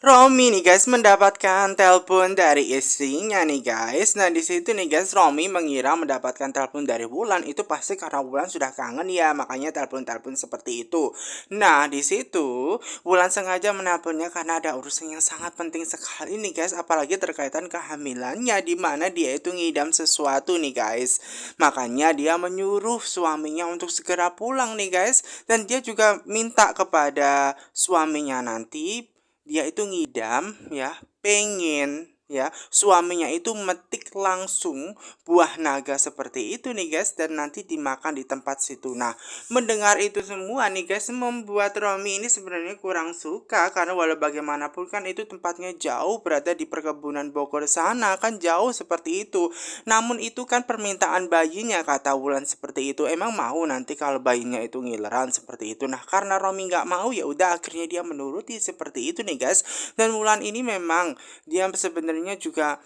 Romi nih guys mendapatkan telepon dari istrinya nih guys. Nah di situ nih guys Romi mengira mendapatkan telepon dari Wulan itu pasti karena Wulan sudah kangen ya makanya telepon-telepon seperti itu. Nah di situ Wulan sengaja menelponnya karena ada urusan yang sangat penting sekali nih guys, apalagi terkaitan kehamilannya di mana dia itu ngidam sesuatu nih guys. Makanya dia menyuruh suaminya untuk segera pulang nih guys, dan dia juga minta kepada suaminya nanti dia itu ngidam ya, pengen ya suaminya itu metik langsung buah naga seperti itu nih guys dan nanti dimakan di tempat situ. Nah, mendengar itu semua nih guys membuat Romi ini sebenarnya kurang suka karena walau bagaimanapun kan itu tempatnya jauh, berada di perkebunan Bogor sana kan jauh seperti itu. Namun itu kan permintaan bayinya, kata Wulan seperti itu. Emang mau nanti kalau bayinya itu ngileran seperti itu. Nah, karena Romi nggak mau ya udah akhirnya dia menuruti seperti itu nih guys. Dan Wulan ini memang dia sebenarnya juga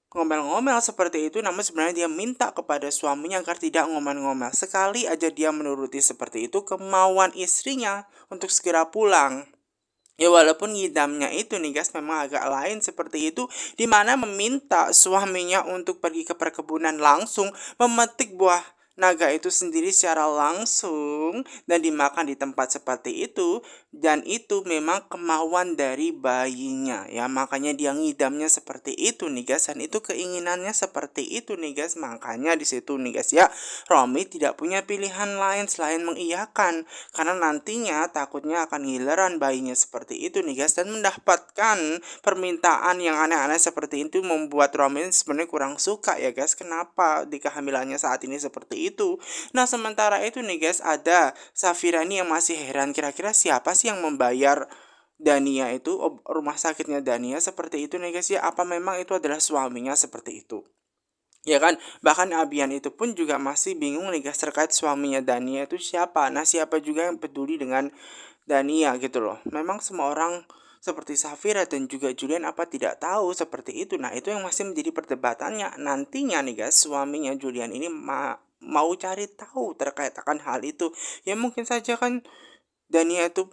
ngomel-ngomel seperti itu, namun sebenarnya dia minta kepada suaminya agar tidak ngomel-ngomel. Sekali aja dia menuruti seperti itu kemauan istrinya untuk segera pulang. Ya walaupun ngidamnya itu nih guys memang agak lain seperti itu, dimana meminta suaminya untuk pergi ke perkebunan langsung memetik buah naga itu sendiri secara langsung dan dimakan di tempat seperti itu, dan itu memang kemauan dari bayinya ya, makanya dia ngidamnya seperti itu nih guys, dan itu keinginannya seperti itu nih guys. Makanya di situ nih guys ya Romi tidak punya pilihan lain selain mengiyakan karena nantinya takutnya akan ngileran bayinya seperti itu nih guys, dan mendapatkan permintaan yang aneh-aneh seperti itu membuat Romin sebenarnya kurang suka ya guys, kenapa di kehamilannya saat ini seperti itu. Nah sementara itu nih guys ada Safira ini yang masih heran kira-kira siapa sih yang membayar Dania itu, rumah sakitnya Dania seperti itu nih guys ya, apa memang itu adalah suaminya seperti itu. Ya kan, bahkan Abian itu pun juga masih bingung nih guys terkait suaminya Dania itu siapa. Nah, siapa juga yang peduli dengan Dania gitu loh. Memang semua orang seperti Safira dan juga Julian apa tidak tahu seperti itu. Nah, itu yang masih menjadi perdebatannya. Nantinya nih guys, suaminya Julian ini mau cari tahu terkait akan hal itu. Ya mungkin saja kan Dania itu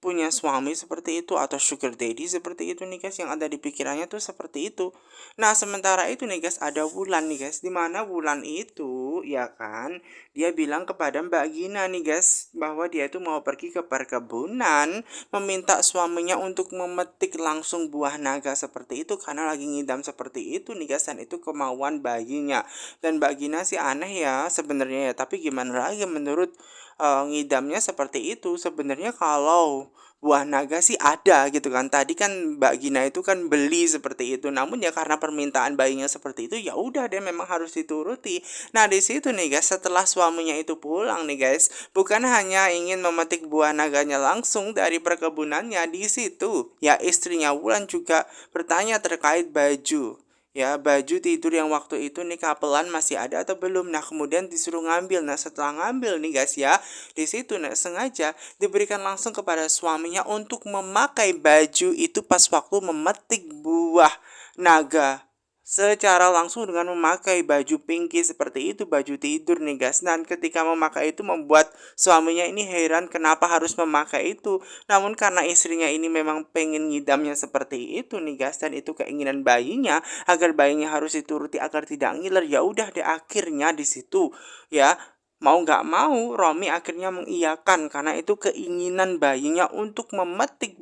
punya suami seperti itu atau sugar daddy seperti itu nih guys, yang ada di pikirannya tuh seperti itu. Nah sementara itu nih guys ada Wulan nih guys, dimana Wulan itu ya kan dia bilang kepada Mbak Gina nih guys bahwa dia itu mau pergi ke perkebunan meminta suaminya untuk memetik langsung buah naga seperti itu karena lagi ngidam seperti itu nih guys, dan itu kemauan bayinya. Dan Mbak Gina sih aneh ya sebenarnya ya, tapi gimana lagi menurut ngidamnya seperti itu. Sebenarnya kalau buah naga sih ada gitu kan. Tadi kan Mbak Gina itu kan beli seperti itu. Namun ya karena permintaan bayinya seperti itu ya udah deh memang harus dituruti. Nah, di situ nih guys setelah suaminya itu pulang nih guys, bukan hanya ingin memetik buah naganya langsung dari perkebunannya, di situ ya istrinya Wulan juga bertanya terkait baju. Ya, baju tidur yang waktu itu nih kapelan masih ada atau belum. Nah, kemudian disuruh ngambil. Nah, setelah ngambil nih guys ya, di situ nah sengaja diberikan langsung kepada suaminya untuk memakai baju itu pas waktu memetik buah naga secara langsung dengan memakai baju pinky seperti itu, baju tidur nih guys. Dan ketika memakai itu membuat suaminya ini heran kenapa harus memakai itu. Namun karena istrinya ini memang pengen ngidamnya seperti itu nih guys, dan itu keinginan bayinya agar bayinya harus dituruti agar tidak ngiler, ya udah deh akhirnya di situ ya mau nggak mau Romi akhirnya mengiyakan karena itu keinginan bayinya untuk memetik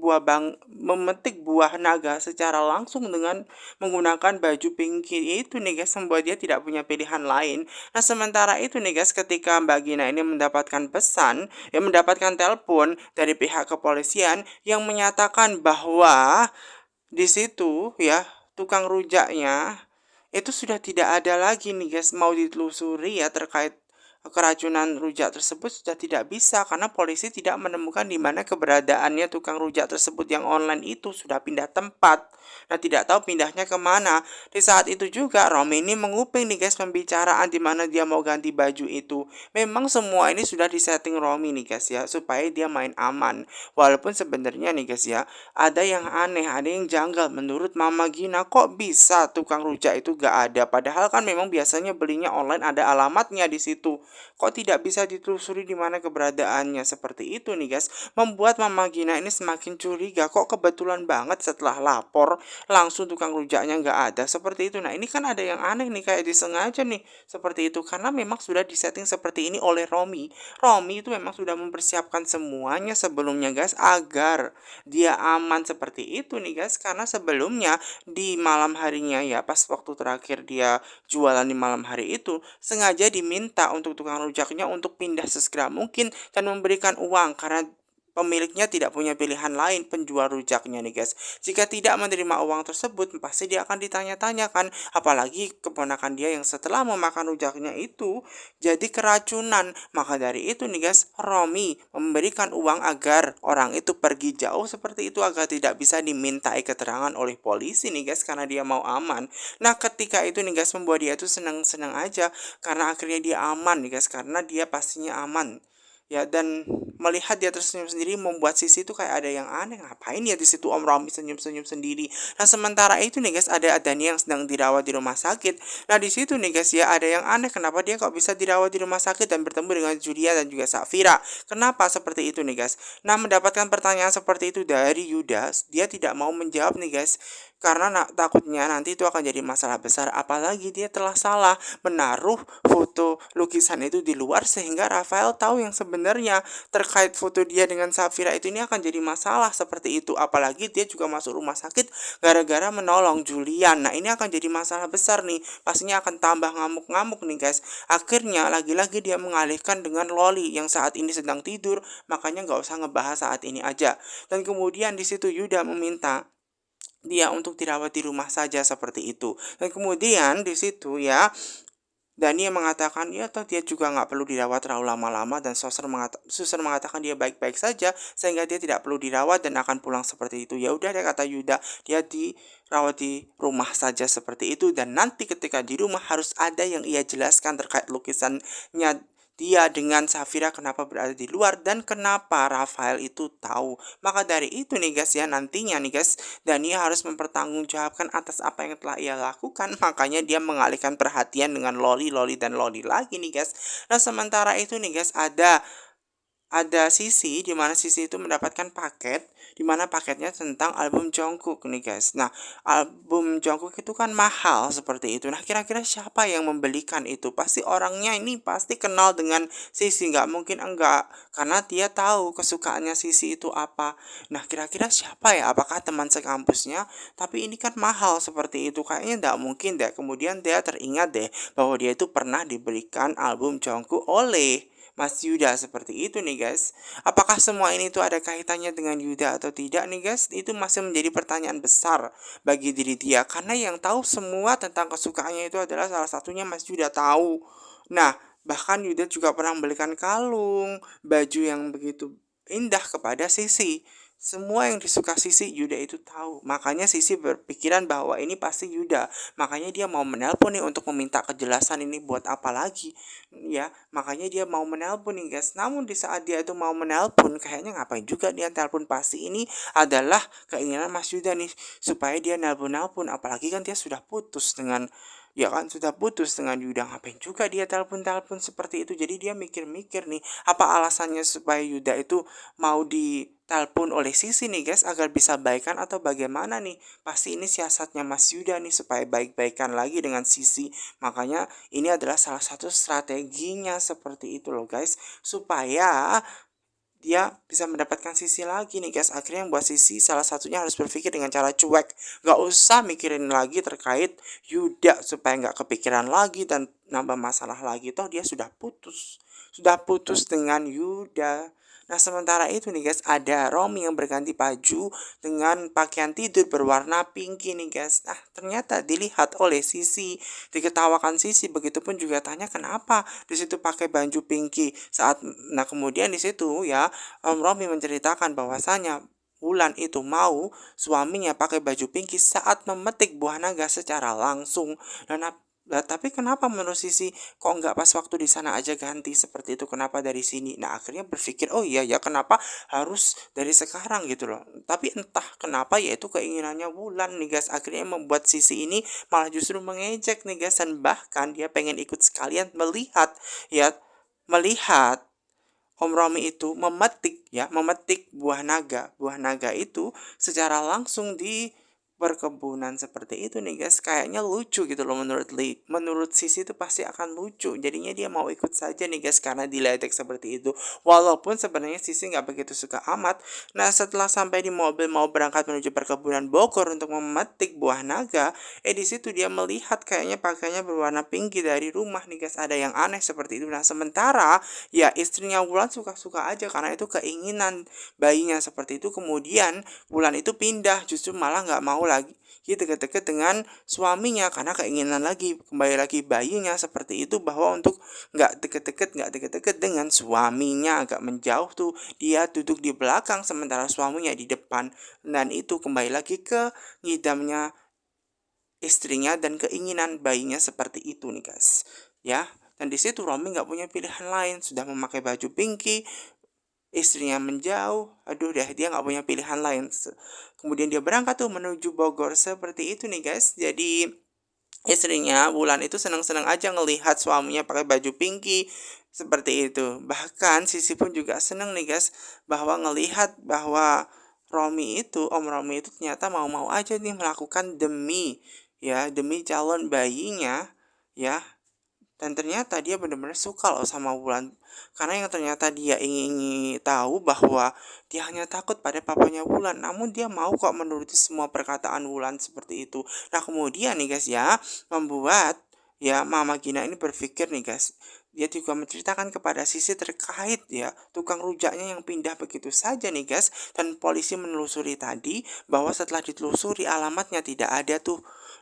buah naga secara langsung dengan menggunakan baju pinky itu nih guys, membuat dia tidak punya pilihan lain. Nah sementara itu nih guys ketika Mbak Gina ini mendapatkan pesan, ya mendapatkan telepon dari pihak kepolisian yang menyatakan bahwa di situ ya tukang rujaknya itu sudah tidak ada lagi nih guys, mau ditelusuri ya terkait keracunan rujak tersebut sudah tidak bisa karena polisi tidak menemukan di mana keberadaannya tukang rujak tersebut yang online itu, sudah pindah tempat. Nah tidak tahu pindahnya kemana. Di saat itu juga Romi ini menguping nih guys pembicaraan di mana dia mau ganti baju itu. Memang semua ini sudah disetting Romi nih guys ya supaya dia main aman. Walaupun sebenarnya nih guys ya ada yang aneh, ada yang janggal menurut Mama Gina, kok bisa tukang rujak itu gak ada, padahal kan memang biasanya belinya online ada alamatnya di situ. kok tidak bisa ditelusuri di mana keberadaannya seperti itu nih guys, membuat Mama Gina ini semakin curiga, kok kebetulan banget setelah lapor langsung tukang rujaknya nggak ada seperti itu. Nah ini kan ada yang aneh nih, kayak disengaja nih seperti itu, karena memang sudah disetting seperti ini oleh Romi. Romi itu memang sudah mempersiapkan semuanya sebelumnya guys, agar dia aman seperti itu nih guys, karena sebelumnya di malam harinya ya, pas waktu terakhir dia jualan di malam hari itu, sengaja diminta untuk tukang rujaknya untuk pindah sesegera mungkin dan memberikan uang, karena pemiliknya tidak punya pilihan lain, penjual rujaknya nih guys. Jika tidak menerima uang tersebut, pasti dia akan ditanya-tanyakan. Apalagi keponakan dia yang setelah memakan rujaknya itu jadi keracunan. Maka dari itu nih guys, Romi memberikan uang agar orang itu pergi jauh seperti itu, agar tidak bisa dimintai keterangan oleh polisi nih guys, karena dia mau aman. Nah ketika itu nih guys, membuat dia itu senang-senang aja, karena akhirnya dia aman nih guys, karena dia pastinya aman ya. Dan melihat dia tersenyum sendiri membuat Sisi itu kayak ada yang aneh, ngapain ya di situ Om Romi senyum-senyum sendiri. Nah sementara itu nih guys, ada Dani yang sedang dirawat di rumah sakit. Nah di situ nih guys ya, ada yang aneh, kenapa dia kok bisa dirawat di rumah sakit dan bertemu dengan Julia dan juga Safira, kenapa seperti itu nih guys. Nah mendapatkan pertanyaan seperti itu dari Yuda, dia tidak mau menjawab nih guys, karena takutnya nanti itu akan jadi masalah besar, apalagi dia telah salah menaruh foto lukisan itu di luar, sehingga Rafael tahu yang sebenarnya terkait foto dia dengan Safira itu, ini akan jadi masalah seperti itu. Apalagi dia juga masuk rumah sakit gara-gara menolong Julian. Nah ini akan jadi masalah besar nih, pastinya akan tambah ngamuk-ngamuk nih guys. Akhirnya lagi-lagi dia mengalihkan dengan Loli yang saat ini sedang tidur, makanya nggak usah ngebahas saat ini aja. Dan kemudian di situ Yuda meminta dia untuk dirawat di rumah saja seperti itu. Dan kemudian di situ ya, Dani yang mengatakan ya toh dia juga nggak perlu dirawat terlalu lama-lama, dan suster mengatakan dia baik-baik saja sehingga dia tidak perlu dirawat dan akan pulang seperti itu. Ya udah deh kata Yuda, dia dirawat di rumah saja seperti itu, dan nanti ketika di rumah harus ada yang ia jelaskan terkait lukisannya dia dengan Safira kenapa berada di luar dan kenapa Rafael itu tahu. Maka dari itu nih guys ya, nantinya nih guys, Dani harus mempertanggungjawabkan atas apa yang telah ia lakukan. Makanya dia mengalihkan perhatian dengan Loli dan Loli lagi nih guys. Nah sementara itu nih guys, ada Sisi, di mana Sisi itu mendapatkan paket, di mana paketnya tentang album Jungkook nih guys. Nah album Jungkook itu kan mahal seperti itu. Nah kira-kira siapa yang membelikan itu? Pasti orangnya ini pasti kenal dengan Sisi, nggak mungkin enggak, karena dia tahu kesukaannya Sisi itu apa. Nah kira-kira siapa ya? Apakah teman sekampusnya? Tapi ini kan mahal seperti itu, kayaknya nggak mungkin deh. Kemudian dia teringat deh bahwa dia itu pernah diberikan album Jungkook oleh Mas Yuda seperti itu nih guys. Apakah semua ini tuh ada kaitannya dengan Yuda atau tidak nih guys? Itu masih menjadi pertanyaan besar bagi diri dia, karena yang tahu semua tentang kesukaannya itu adalah salah satunya Mas Yuda tahu. Nah bahkan Yuda juga pernah membelikan kalung, baju yang begitu indah kepada Sisi. Semua yang disuka Sisi Yuda itu tahu. Makanya Sisi berpikiran bahwa ini pasti Yuda. Makanya dia mau menelpon nih untuk meminta kejelasan, ini buat apa lagi ya. Makanya dia mau menelpon nih guys. Namun di saat dia itu mau menelpon, kayaknya ngapain juga dia telepon, pasti ini adalah keinginan Mas Yuda nih, supaya dia nelpon-nelpon. Apalagi kan dia sudah putus dengan, ya kan sudah putus dengan Yuda, ngapain juga dia telepon-telepon seperti itu. Jadi dia mikir-mikir nih, apa alasannya supaya Yuda itu mau ditelepon oleh Sisi nih guys, agar bisa baikan atau bagaimana nih. Pasti ini siasatnya Mas Yuda nih, supaya baik-baikan lagi dengan Sisi. Makanya ini adalah salah satu strateginya seperti itu loh guys, supaya dia bisa mendapatkan Sisi lagi nih guys. Akhirnya yang buat Sisi salah satunya harus berpikir dengan cara cuek, nggak usah mikirin lagi terkait Yuda, supaya nggak kepikiran lagi dan nambah masalah lagi. Toh dia sudah putus dengan Yuda. Nah sementara itu nih guys, ada Romi yang berganti baju dengan pakaian tidur berwarna pinky nih guys. Nah ternyata dilihat oleh Sisi, diketawakan Sisi, begitupun juga tanya kenapa di situ pakai baju pinky. Nah kemudian di situ ya, Romi menceritakan bahwasanya Wulan itu mau suaminya pakai baju pinky saat memetik buah naga secara langsung. Dan tapi kenapa menurut Sisi kok nggak pas waktu di sana aja ganti seperti itu, kenapa dari sini? Nah akhirnya berpikir, oh iya ya, kenapa harus dari sekarang gitu loh. Tapi entah kenapa yaitu keinginannya Wulan nih guys, akhirnya membuat Sisi ini malah justru mengejek nih guys, dan bahkan dia pengen ikut sekalian melihat ya melihat Om Romi itu memetik buah naga. Buah naga itu secara langsung di perkebunan seperti itu nih guys, kayaknya lucu gitu loh menurut Sisi itu pasti akan lucu. Jadinya dia mau ikut saja nih guys karena diledek seperti itu. Walaupun sebenarnya Sisi nggak begitu suka amat. Nah, setelah sampai di mobil mau berangkat menuju perkebunan Bogor untuk memetik buah naga, di situ dia melihat kayaknya pakainya berwarna pinky dari rumah nih guys. Ada yang aneh seperti itu. Nah, sementara ya istrinya Wulan suka-suka aja karena itu keinginan bayinya seperti itu. Kemudian Wulan itu pindah, justru malah nggak mau lagi deket-deket dengan suaminya karena keinginan lagi kembali lagi bayinya seperti itu, bahwa untuk nggak deket-deket dengan suaminya, agak menjauh tuh, dia duduk di belakang sementara suaminya di depan. Dan itu kembali lagi ke ngidamnya istrinya dan keinginan bayinya seperti itu nih guys, ya. Dan di situ Romi nggak punya pilihan lain, sudah memakai baju pinky, istrinya menjauh, aduh deh, dia nggak punya pilihan lain. Kemudian dia berangkat tuh menuju Bogor seperti itu nih guys. Jadi istrinya Wulan itu senang-senang aja ngelihat suaminya pakai baju pinky seperti itu. Bahkan Sisi pun juga senang nih guys, bahwa ngelihat bahwa Om Romi itu ternyata mau-mau aja nih melakukan demi calon bayinya, ya. Dan ternyata dia benar-benar suka loh sama Wulan. Karena yang ternyata dia ingin tahu bahwa dia hanya takut pada papanya Wulan. Namun dia mau kok menuruti semua perkataan Wulan seperti itu. Nah, kemudian nih guys ya, membuat ya Mama Gina ini berpikir nih guys. Dia juga menceritakan kepada Sisi terkait ya tukang rujaknya yang pindah begitu saja nih guys. Dan polisi menelusuri tadi bahwa setelah ditelusuri alamatnya tidak ada tuh.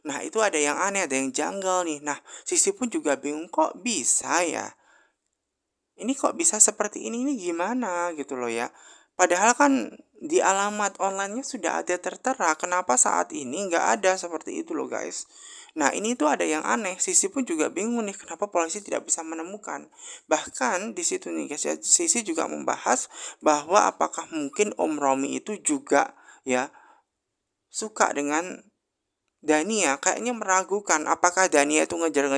Nah, itu ada yang aneh, ada yang janggal nih. Nah, Sisi pun juga bingung, kok bisa ya? Ini kok bisa seperti ini gimana gitu loh ya. Padahal kan di alamat online-nya sudah ada tertera, kenapa saat ini nggak ada seperti itu loh guys. Nah, ini tuh ada yang aneh, Sisi pun juga bingung nih kenapa polisi tidak bisa menemukan. Bahkan di situ nih guys ya, Sisi juga membahas bahwa apakah mungkin Om Romi itu juga ya suka dengan Dania. Kayaknya meragukan apakah Dania itu ngejar-ngejar